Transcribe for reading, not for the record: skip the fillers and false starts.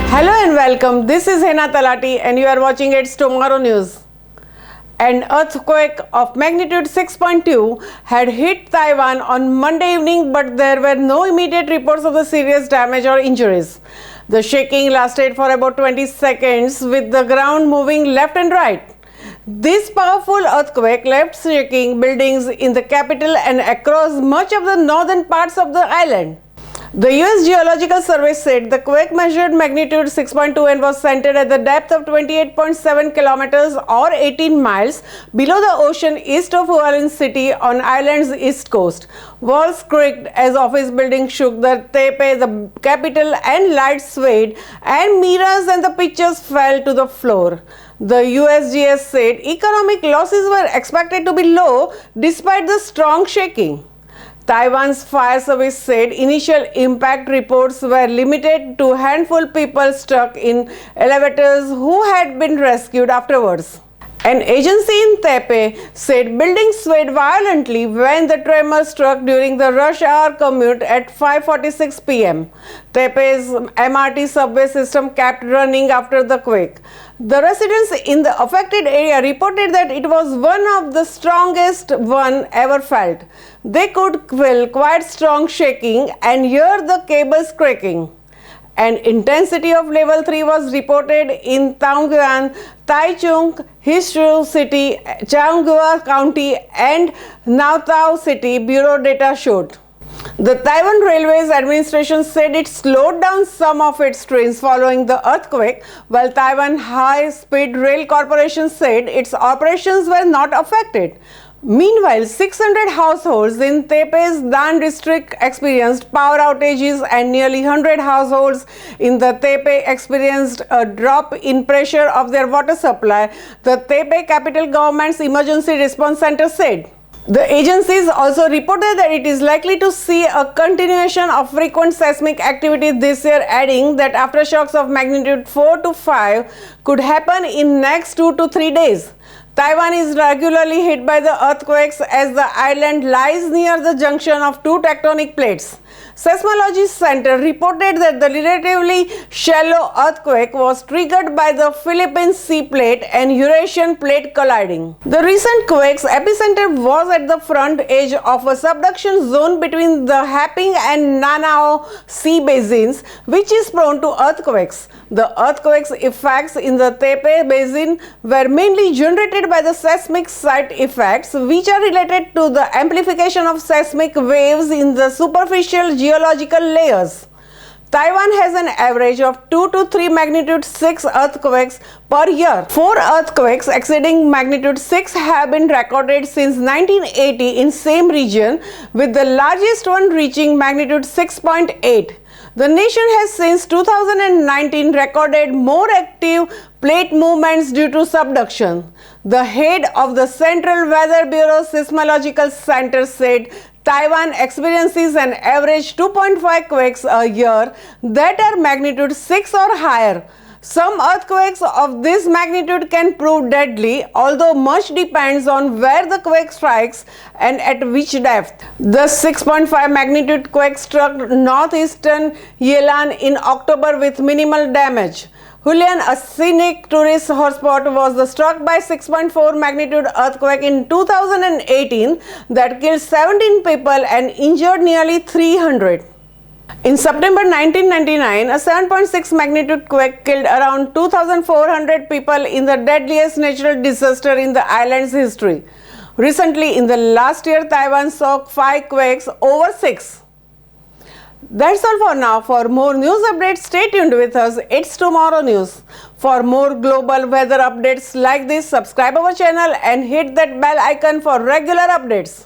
Hello and welcome. This is Hena Talati and you are watching It's Tomorrow News. An earthquake of magnitude 6.2 had hit Taiwan on Monday evening, but there were no immediate reports of the serious damage or injuries. The shaking lasted for about 20 seconds, with the ground moving left and right. This powerful earthquake left shaking buildings in the capital and across much of the northern parts of the island. The US Geological Survey said the quake measured magnitude 6.2 and was centered at the depth of 28.7 kilometers or 18 miles below the ocean east of Hualien City on island's east coast. Walls creaked as office buildings shook, the Taipei, the capital, and lights swayed, and mirrors and the pictures fell to the floor. The USGS said economic losses were expected to be low despite the strong shaking. Taiwan's fire service said initial impact reports were limited to a handful of people stuck in elevators who had been rescued afterwards. An agency in Taipei said buildings swayed violently when the tremor struck during the rush hour commute at 5:46 p.m. Taipei's MRT subway system kept running after the quake. The residents in the affected area reported that it was one of the strongest one ever felt. They could feel quite strong shaking and hear the cables cracking. An intensity of level 3 was reported in Taoyuan, Taichung, Hsinchu City, Changhua County, and Naotao City, Bureau data showed. The Taiwan Railways Administration said it slowed down some of its trains following the earthquake, while Taiwan High Speed Rail Corporation said its operations were not affected. Meanwhile, 600 households in Taipei's Dan district experienced power outages and nearly 100 households in the Taipei experienced a drop in pressure of their water supply, the Taipei Capital Government's Emergency Response Center said. The agencies also reported that it is likely to see a continuation of frequent seismic activity this year, adding that aftershocks of magnitude 4 to 5 could happen in next 2 to 3 days. Taiwan is regularly hit by the earthquakes as the island lies near the junction of two tectonic plates. Seismology Center reported that the relatively shallow earthquake was triggered by the Philippine Sea Plate and Eurasian Plate colliding. The recent quake's epicenter was at the front edge of a subduction zone between the Haping and Nanao Sea basins, which is prone to earthquakes. The earthquake's effects in the Taipei Basin were mainly generated by the seismic site effects, which are related to the amplification of seismic waves in the superficial geological layers. Taiwan has an average of 2 to 3 magnitude 6 earthquakes per year. 4 earthquakes exceeding magnitude 6 have been recorded since 1980 in same region, with the largest one reaching magnitude 6.8. The nation has since 2019 recorded more active plate movements due to subduction. The head of the Central Weather Bureau Seismological Center said Taiwan experiences an average 2.5 quakes a year that are magnitude 6 or higher. Some earthquakes of this magnitude can prove deadly, although much depends on where the quake strikes and at which depth. The 6.5 magnitude quake struck northeastern Yilan in October with minimal damage. Hualien, a scenic tourist hotspot, was struck by 6.4 magnitude earthquake in 2018 that killed 17 people and injured nearly 300. In September 1999, a 7.6 magnitude quake killed around 2,400 people in the deadliest natural disaster in the island's history. Recently, in the last year, Taiwan saw 5 quakes over 6. That's all for now. For more news updates, stay tuned with us. It's Tomorrow News. For more global weather updates like this, subscribe our channel and hit that bell icon for regular updates.